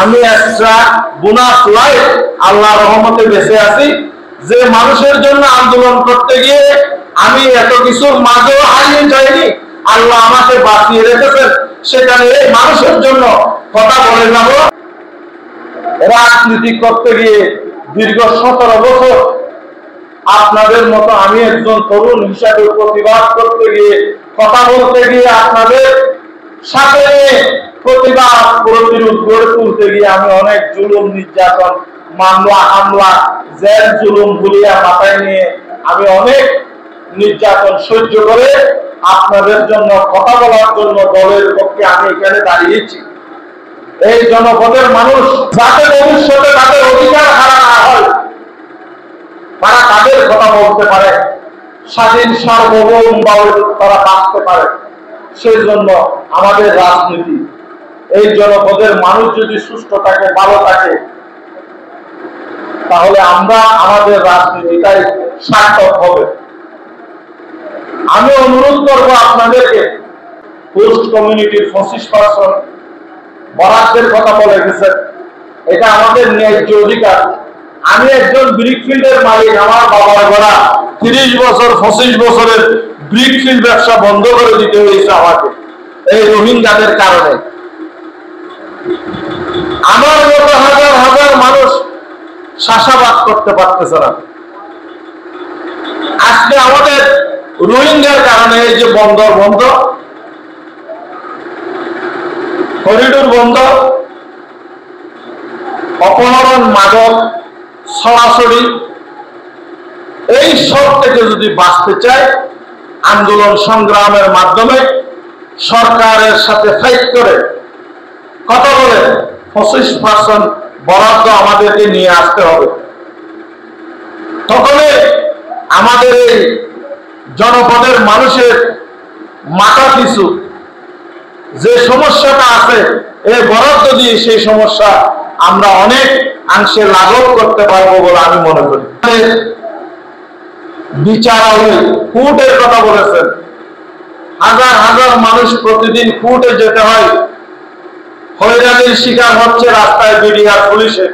আমি extra bonus life আল্লাহর রহমতে বেঁচে আছি, যে মানুষের জন্য আন্দোলন করতে গিয়ে আমি এত কিছুর মাঝেও হারিয়ে যাইনি, আল্লাহ আমাকে বাঁচিয়ে রেখেছেন। সেখানে এই মানুষের জন্য কথা বলে যাব। রাজনীতি করতে গিয়ে দীর্ঘ 17 বছর আপনাদের মতো আমি একজন তরুণ হিসাবে প্রতিবাদ করতে গিয়ে, কথা বলতে গিয়ে, আপনাদের সাথে প্রতিবাদ প্রতিরোধ গড়ে তুলতে গিয়ে আমি অনেক জুলুম, নির্যাতন, মামলা, হামলা, জেল জুলুম ভুলিয়া মাথায় নিয়ে আমি অনেক নির্যাতন সহ্য করে আপনাদের জন্য কথা বলার জন্য দলের পক্ষে আমি এখানে দাঁড়িয়েছি। এই জনপদের মানুষ যাতে ভবিষ্যতে তাদের অধিকার হারা না হয়, তারা তাদের কথা বলতে পারে, স্বাধীন সার্বভৌমভাবে তারা বাঁচতে পারে, সেই জন্য আমাদের রাজনীতি। এই জনপদের মানুষ যদি সুস্থ থাকে, ভালো থাকে, তাহলে আমরা আমাদের রাজনীতিটাই সার্থক হবে। আমি অনুরোধ করবো আপনাদেরকে, পোস্ট কমিউনিটির 25% বরাদ্দের কথা বলে গেছেন, এটা আমাদের ন্যায্য অধিকার। আমি একজন ব্রিকফিল্ডের মালিক, আমার বাবার গড়া 30 বছর 25 বছরের ব্রিকফিল্ড ব্যবসা বন্ধ করে দিতে হয়েছে আমাকে এই রোহিঙ্গাদের কারণে। আমার মতো হাজার হাজার মানুষ চাষাবাদ করতে পারতেছে না। আজকে আমাদের রোহিঙ্গার কারণে এই যে বন্দর বন্ধ, করিডোর বন্ধ, অপহরণ, মাদক, ছড়াছড়ি, এই সব থেকে যদি বাঁচতে চায়, আন্দোলন সংগ্রামের মাধ্যমে সরকারের সাথে ফাইট করে কথা বলে 25% বরাদ্দ আমাদেরকে নিয়ে আসতে হবে। তখন আমাদের এই জনপদের মানুষের মাথা পিছু যে সমস্যাটা আছে, এই বরাদ্দ দিয়ে সেই সমস্যা আমরা অনেক অংশে লাঘব করতে পারবো বলে আমি মনে করি। বিচারালয়, কোর্টের কথা বলেছেন, হাজার হাজার মানুষ প্রতিদিন কোর্টে যেতে হয়, হয়রানির শিকার হচ্ছে রাস্তায় বিডিআর পুলিশে।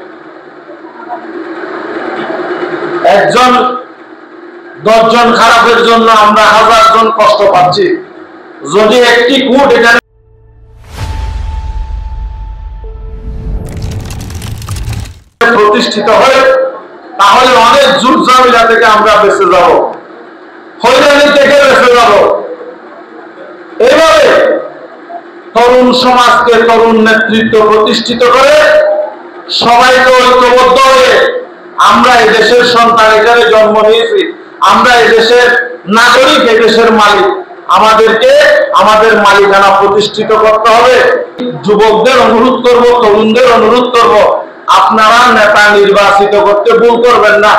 একজন 10 জন খারাপের জন্য আমরা হাজার জন কষ্ট পাচ্ছি। যদি একটি কোর্ট এখানে প্রতিষ্ঠিত হয়, তাহলে অনেক যুগ ঝামেলা থেকে আমরা বেঁচে যাব, হয়রানি থেকে বেঁচে যাব। এইভাবে তরুণ সমাজকে, তরুণ নেতৃত্ব প্রতিষ্ঠিত করে সবাইকে ঐক্যবদ্ধ হয়ে, আমরা এই দেশের সন্তান, এখানে জন্ম নিয়েছি, আমরা এই দেশের নাগরিক, এই দেশের মালিক, আমাদেরকে আমাদের মালিকানা প্রতিষ্ঠিত করতে হবে। যুবকদের অনুরোধ করব, তরুণদের অনুরোধ করব, আপনারা নেতা নির্বাচিত করতে ভুল করবেন না।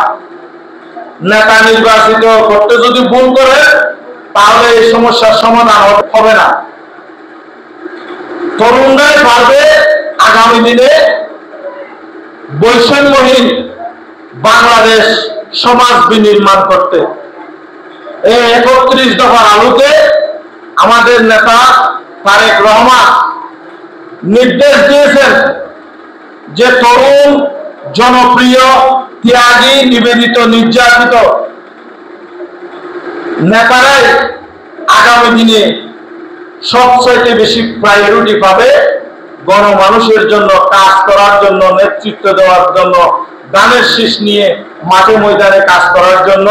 নেতা নির্বাচিত করতে যদি ভুল করেন, তাহলে এই সমস্যার সমাধান হবে না। তরুণরাই পারবে আগামী দিনে বৈষম্যহীন বাংলাদেশ সমাজ বিনির্মাণ করতে। এই 31 দফার আলোকে আমাদের নেতা তারেক রহমান নির্দেশ দিয়েছেন যে তরুণ, জনপ্রিয়, ত্যাগী, নিবেদিত, নির্যাতিত নেতারাই আগামী দিনে সবচাইতে বেশি প্রায়োরিটি পাবে গণমানুষের জন্য কাজ করার জন্য, নেতৃত্ব দেওয়ার জন্য, দানের শীষ নিয়ে মাঠে ময়দানে কাজ করার জন্য।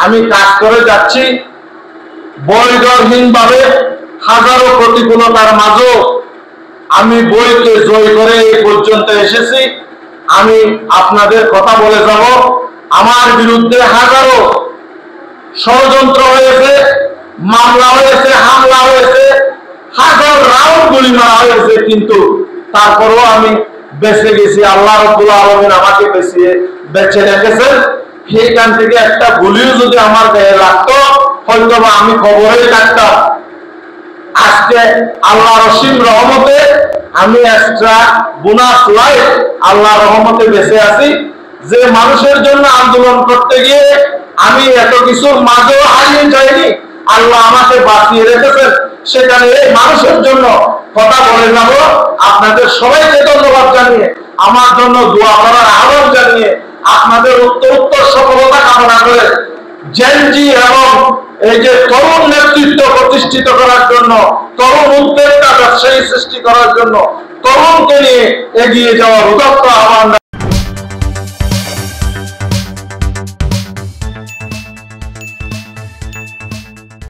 আমি কাজ করে যাচ্ছি বৈধহীনভাবে, হাজারো প্রতিকূলতার মাঝেও আমি বইকে জয় করে এই পর্যন্ত এসেছি। আমি আপনাদের কথা বলে যাব, আমার বিরুদ্ধে হাজারো ষড়যন্ত্র হয়েছে, মামলা হয়েছে, হামলা হয়েছে, হাজার রাউন্ড গুলি মারা হয়েছে, কিন্তু তারপরেও আমি বেঁচে গেছি। আল্লাহ রাব্বুল আলামিন আমাকে বেঁচে রেখেছেন। সেইখান থেকে একটা গুলিও যদি আমার গায়ে লাগতো, হয়তো আমি খবরে থাকতাম। আজকে আল্লাহ রসিম রহমতে আমি এক্সট্রা বোনাস লাইফ আল্লাহ রহমতে বেঁচে আছি, যে মানুষের জন্য আন্দোলন করতে গিয়ে আমি এত কিছুর মাঝেও হারিয়ে যাইনি, আল্লাহ আমাকে বাঁচিয়ে রেখেছেন। সেখানে এই মানুষের জন্য কথা বলে যাব। আপনাদের সবাইকে ধন্যবাদ। জানিয়ে, আমার জন্য দোয়া করার আহ্বান জানিয়ে, আপনাদের উত্তর সফলতা কামনা করে জেনজি এবং এই যে তরুণ নেতৃত্ব প্রতিষ্ঠিত করার জন্য, তরুণ উদ্যোক্তা ব্যবসায়ী সৃষ্টি করার জন্য তরুণকে নিয়ে এগিয়ে যাওয়ার উদাত্ত আহ্বান